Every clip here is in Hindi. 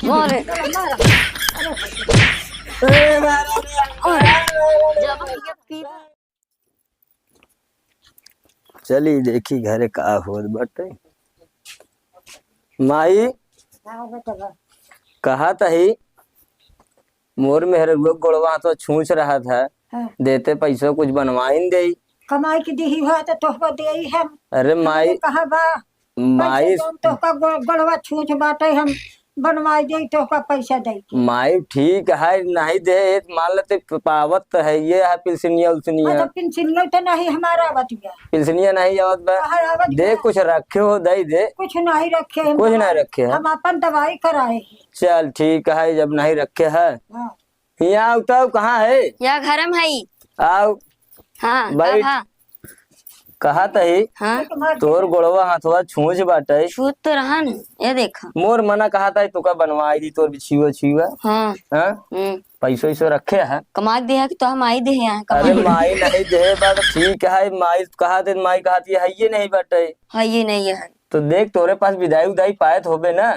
मारे चली देखी घरे का होत बटे माई कहा तही मोर मेहर गोड़वा तो छूछ रहा था। देते पैसों कुछ बनवाइन दे कमाई की दी है तो तोहको दे है। अरे माई कहा बा माई तोहका गड़वा छूछ बाटे हम बनवाई दे तोहका पैसा दे माई ठीक है नहीं दे मान लेते पावत है ये है पिलसनिया उलसनिया पिलसनिया तो नहीं हमारा बतिया पिलसनिया नहीं आवत बा दे कुछ रखे हो दे कुछ नहीं रखे कुछ नहीं रखे है हम अपन दवाई कराए। चल ठीक है जब नहीं रखे है यहाँ उतार कहाँ है या घर में है आओ हाँ भाई कहा तही हाँ तोर गोड़वा हाथवा छूछ बाटे छूत तो रहा न ये देखा मोर मना कहा था तुका बनवाई दी तोर बिछुआ छुआ हाँ हाँ पैसो ऐसो रखे है कमा दे है कि तो हम आई दे यहाँ अरे माई नहीं दे बात ठीक है माई कहा दे माई कहा है ये नहीं बाटे हाँ ये नहीं है तो देख तोरे पास विदाई उदाई पाए होबे ना।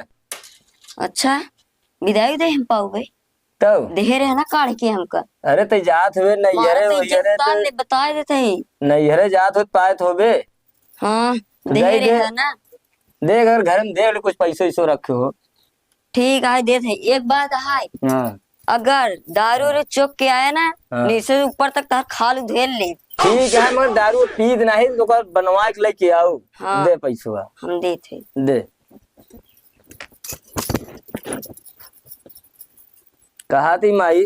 अच्छा विदाई दे हम पाओ भाई तो देहे रहे ना काढ़ के हमका अरे ते जात हुए नैहरे वैहरे बता देते नैहरे जात हो पाए होबे हाँ देहे रहे ना देख अगर घर में देख कुछ पैसो ऐसो रखे हो ठीक है दे थे। एक बात है अगर दारू रे चौक के आया ना नीचे ऊपर तक तार खाल धेर ले ठीक है मगर दारू पीत नहीं तो बनवा के लेके आओ। हाँ, दे पैसो हम दे थे दे कहा थी माई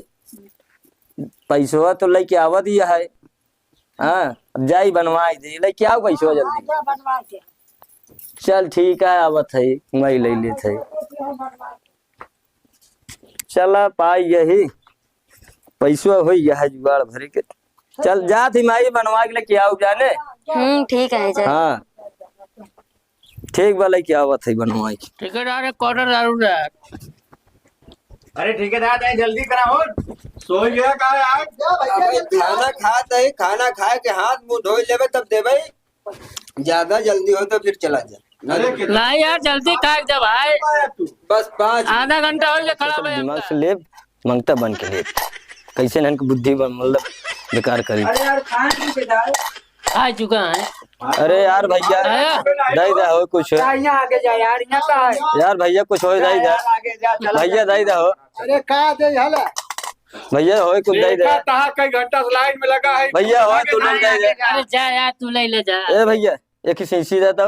पैसो तो लेके आवत ही है। हाँ अब जाई बनवाई दे लेके आओ पैसो जल्दी चल ठीक है आवत है मैं ले लेते चला पाई यही पैसो हो है जुगाड़ भरी के चल जा थी माई बनवा के लेके आओ जाने ठीक है हाँ ठीक वाला क्या आवत है बनवाई ठेकेदार क्वार्टर दारू अरे ठेकेदार जल्दी कराओ सो गया का यार खाना खाते खाना खाए के हाथ मुंह धो लेवे तब देवे ज्यादा जल्दी हो तो फिर चला जा नहीं यार जल्दी खा जब आए बस 5 आधा घंटा हो गया खड़ा भाई दिमाग से ले मंगता बन के ले कैसे नन की बुद्धि मतलब बेकार करी। अरे यार खाने ठेकेदार आ चुका है। अरे यार भैया दाई दा हो कुछ यहाँ आगे जा यार यहाँ का है यार भैया कुछ हो दाई दा भैया दाई दा हो अरे कहा दे हला भैया हो कुछ दाई दा कहा कई घंटा से लाइन में लगा है भैया हो तू ले दाई दा अरे जा यार तू ले जा ए भैया एक ही सीसी देता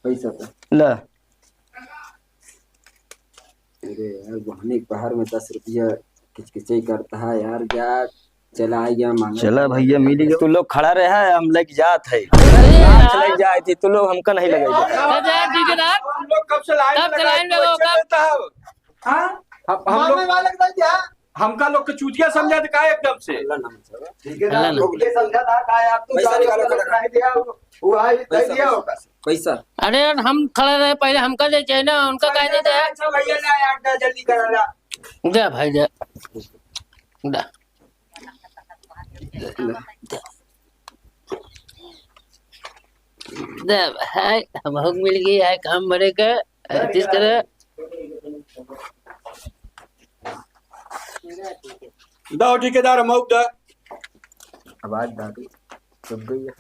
पैसा ला अरे यार बहाने बाहर में 10 रुपया किचकिचाई करता है यार क्या चला गया मांगा चला भैया मिली तू लोग खड़ा रहा है हम लेके जात है लेके जाए थी तू लोग हमका नहीं लगेगा ठेकेदार हम लोग कब से लाइन में हम लोग हमका लोग के चूतिया समझा का एकदम से ठेकेदार लोग ले समझा था का आप तो पैसा निकालो दिया वो आई दे दिया पैसा अरे हम खड़े रहे पहले हमका ले चाहिए ना उनका कह देते हैं अच्छा भैया ना यार जल्दी करा ला जा भाई जा दे भाई हम मिल गई है काम बड़े का जिस तरह दो ठेकेदार मौक दे आवाज दादी चुप गई है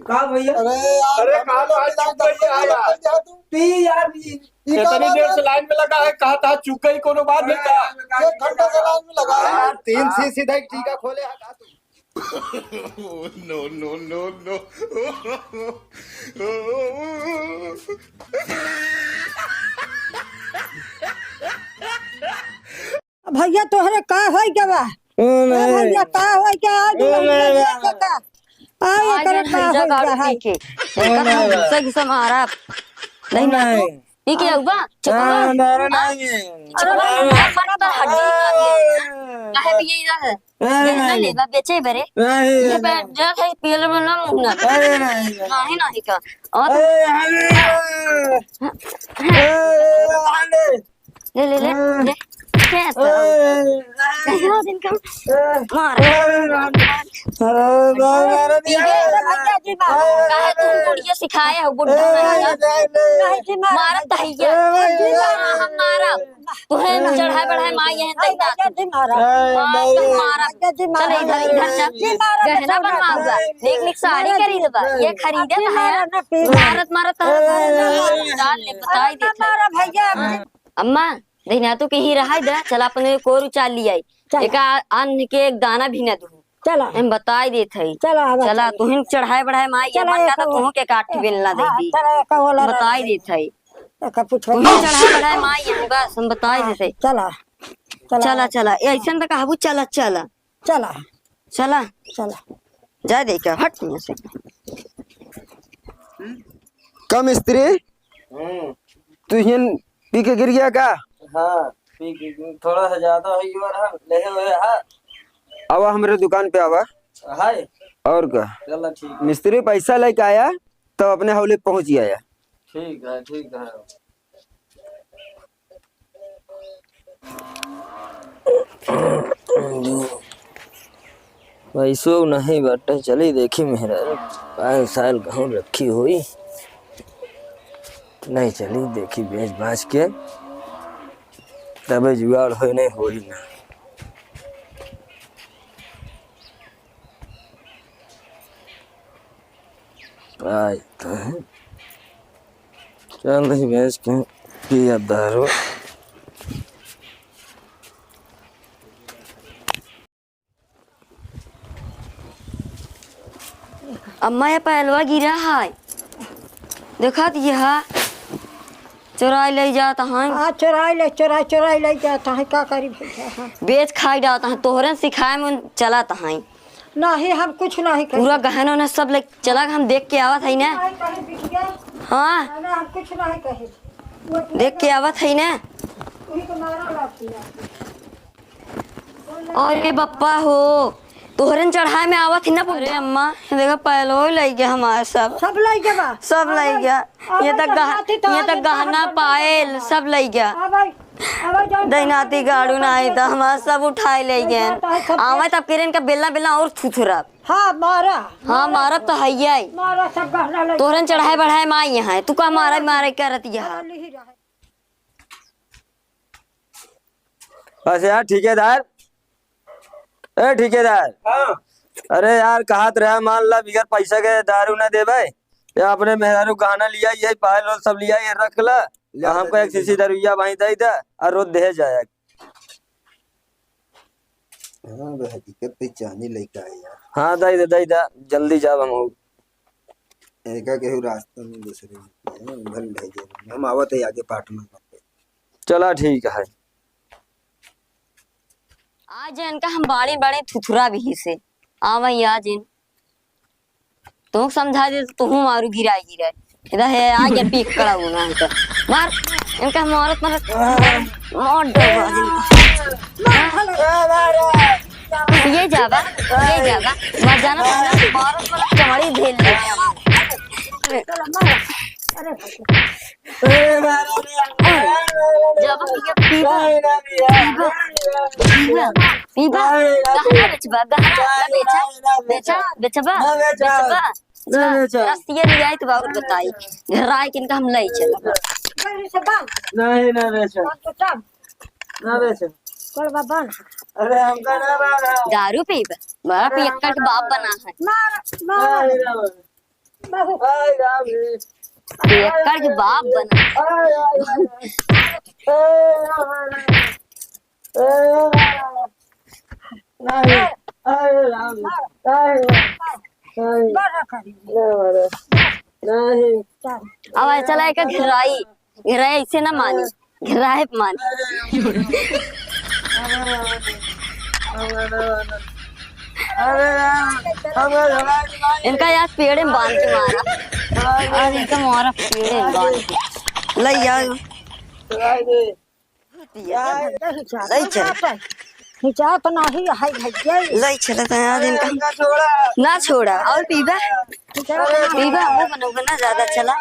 का भैया अरे कहा यार पी यार इतनी देर से लाइन में लगा है कहा था चुक गई कोनो बात नहीं का 1 घंटा से लाइन में लगा है यार 3 सी सीधा एक टीका खोले है का तू नो भैया तोहरे का है क्या बा भैया का है क्या आए करे का है के गुस्सा मारा नहीं नहीं ठीक है हुआ मेरा नहीं काहे भी यही रहा है ले बा बेचे बरे ये पे जा है पीले में ना मुंह नहीं नहीं का और ले क्या दिन का मार काहे तू गुड़िया सिखाया हो बुड्ढा मारत है तुहे चढ़ाए बढ़ाए माँ ये दैना जल्दी मारा मारा चल इधर इधर चल गहना बनवाऊंगा देख लिख साड़ी खरीदबा ये खरीदे मारत मारत डाल ले बताई दे मारा भैया अम्मा दैना तो कहीं रहा दे चल अपने कोर चाल लिया एक अन्न के एक दाना भी न दू चला हम बताई देत है चला चला तुहिन चढ़ाए बढ़ाए माँ ये मन का तुह के काट बेलना दे दी बताई देत है तुहिन चढ़ाए बढ़ाए माँ ये बस हम बताई देते चला चला चला ऐसा तो कहबू चला चला चला चला चला जा देख हट में से कम स्त्री तू हिन पी के गिर गया का? हाँ थोड़ा सा ज्यादा हो गया ले हुए है आवा हमारे दुकान पे आवा। हाय और का चलो ठीक मिस्त्री पैसा लेके आया तो अपने हौले पहुंच गया। ठीक है ठीक है। पैसो नहीं बटे चली देखी मेरा 5 साल कहूँ रखी हुई नहीं चली देखी बेच बाच के तबे जुगाड़ हो नहीं हो ही ना। आय तो चल रही बेच के पिया दारू। अम्मा ये पहलवा गिरा है देखा यह चुराई ले जाता है चुराई ले जाता है का करी भैया बेच खाई डालता है तोहरे सिखाए में चलाता है नहीं हम कुछ नहीं कहे पूरा गहना ना सब ले चला हम देख के आवत है ना। हाँ हम कुछ नहीं कहे देख के आवत है ना। और ये बप्पा हो तोहरन चढ़ाए में आवत है ना। अरे अम्मा देखा पहलो ले गया हमारे सब ले गया सब ले गया ये तक गहना पायल सब ले गया दैनाती गाड़ू नहीं था हमारा सब उठाए ले गए आवे तब किरण का बेलना बेलना और थुथुरा। हाँ मारा तो है ही मारा सब गहना ले तोहरन चढ़ाए बढ़ाए माँ यहाँ तू का मारा मारे करत यहाँ। बस यार ठेकेदार ए ठेकेदार अरे यार कहा रहा मान ला बिगर पैसा के दारू न दे भाई या अपने मेहरारू गहना लिया ये पायल और सब लिया ये रख ला हमको एक शीशी दरुइया भाई दे दा और रोज दे जाया। हाँ हकीकत पे चांदी लेके आए यार। हाँ दे जल्दी जा हम एका केहू रास्ता में दूसरे उधर भेजे हम आवत है आगे पार्टनर पे। चला ठीक है। आज इनका हम बड़े बड़े थुथुरा भी से आवा आज इन तू समझा दे तू मारू गिराई इधर है आ गया पीक कड़ा हुआ इनका मार इनका मारत मारत मार ये जावा मर जाना मारत मारत चमड़ी ढेल ले जब पीवा गहना बेचबा रस्तिया ले आई तो बाबू बताई घर आए किनका हम ले चल नहीं ना बेच अरे हमका ना दारू पीबा बड़ा पियक्कड़ के बाप बना है पियक्कड़ के बाप बना अब चला एक घिराई ऐसे ना मानी घिराए मानी इनका यार पेड़ में बांध के मारा और इनका मारा पेड़ में बांध के ले यार हिचा तो नहीं है भैया ले चला था यार इनका ना छोड़ा और पीबा वो बनोगे ना ज्यादा चला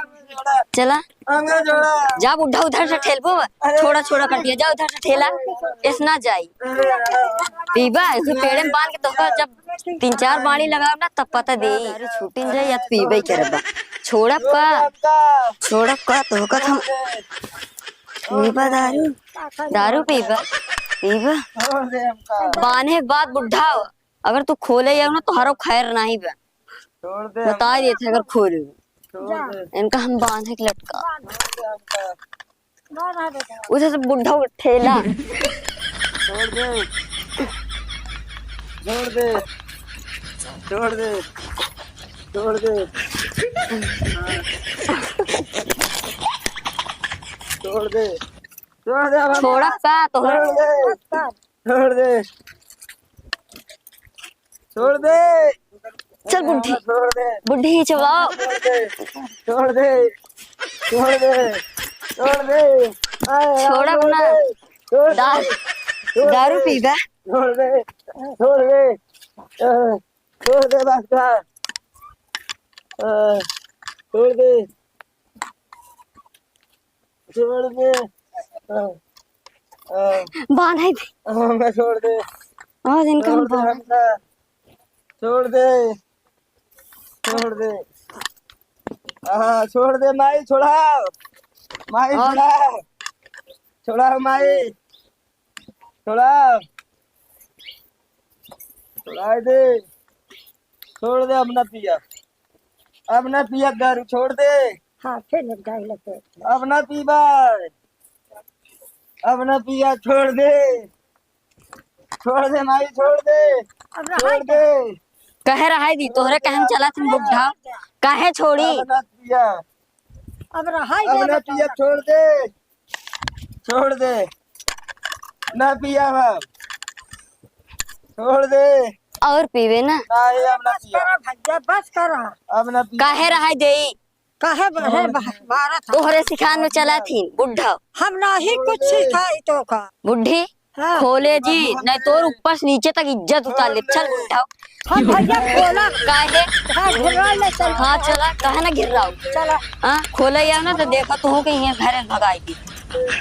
जा बुढ़ा उधर से ठेलबो छोड़ा कर दिया जा उधर से ठेला इस ना जाई पीबा इसे पेड़ में बांध के तो जब 3-4 बाड़ी लगाओ ना तब पता दे छूटिन जाए या पीबे करबा छोड़ब का तो हम पीबा दारू दारू पीबा पीबा छोड़ दे हमका, बांधे के बाद बुढ़ा हो। अगर तू खोले या ना तो हरो खैर नहीं बा। छोड़ दे बता दिए थे अगर खोले छोड़ दे इनका हम बांधे के लटका हमका, उसे से बुढ़ा ठेला छोड़ दे छोड़ दे छोड़ दे छोड़ दे छोड़ दे छोड़ दे अब छोड़ा का तो छोड़ दे छोड़ दे छोड़ दे चल बुढ़ी छोड़ दे बुढ़ी चबाओ छोड़ दे छोड़ दे छोड़ दे छोड़ा बना दारू पीबा छोड़ दे छोड़ दे छोड़ दे बस छोड़ दे छोड़ दे बांधे थे मैं छोड़ दे आज इनका हम बांध छोड़ दे छोड़ दे छोड़ दे माई छोड़ाओ माई छोड़ाओ छोड़ाओ माई छोड़ाओ छोड़ा दे छोड़ दे अब ना पिया दारू छोड़ दे हाँ फिर लग जाए लगते अब ना पीबा अब ना पिया छोड़ दे माई छोड़ दे छोड़ दे कहे रहा दी तोहरे कहम चला तुम बुढ़ा काहे छोड़ी अब ना पिया अब रहा अब ना पिया छोड़ दे ना पिया अब छोड़ दे और पीवे ना नहीं अब ना पिया भैया बस करा अब ना पिया काहे रहा दे कहे भारत तोहरे सिखान में चला थी बुढ़ा हम नहीं कुछ सिखाई तो का बुढ़ी हाँ। खोले जी नहीं तो ऊपर से नीचे तक इज्जत उतार ले चल बुढ़ा हम भैया खोला काहे हाँ घिरवा ले चल हाँ चला कहे ना गिर रहा हूँ चला हाँ खोले या ना तो देखा तो हो कि यहाँ घर भगाई थी